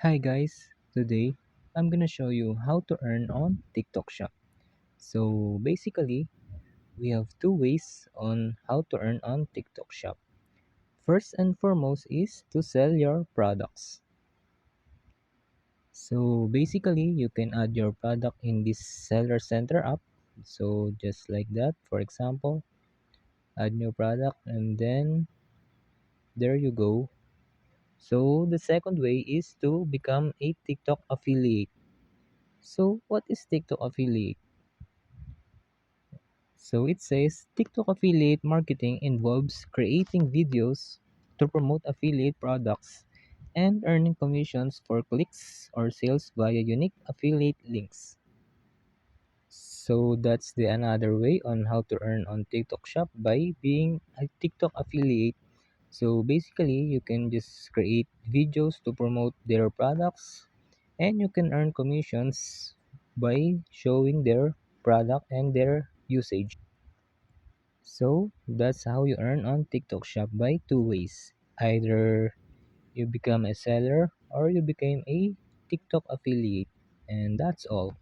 Hi guys, today I'm gonna show you how to earn on TikTok Shop. So basically, we have two ways on how to earn on TikTok Shop. First and foremost is to sell your products. So basically, you can add your product in this Seller Center app. So just like that, for example, add new product and then there you go. So the second way is to become a TikTok affiliate. So what is TikTok affiliate? So it says TikTok affiliate marketing involves creating videos to promote affiliate products and earning commissions for clicks or sales via unique affiliate links. So that's the another way on how to earn on TikTok Shop by being a TikTok affiliate. So basically you can just create videos to promote their products and you can earn commissions by showing their product and their usage. So that's how you earn on TikTok Shop by two ways. Either you become a seller or you became a TikTok affiliate. And that's all.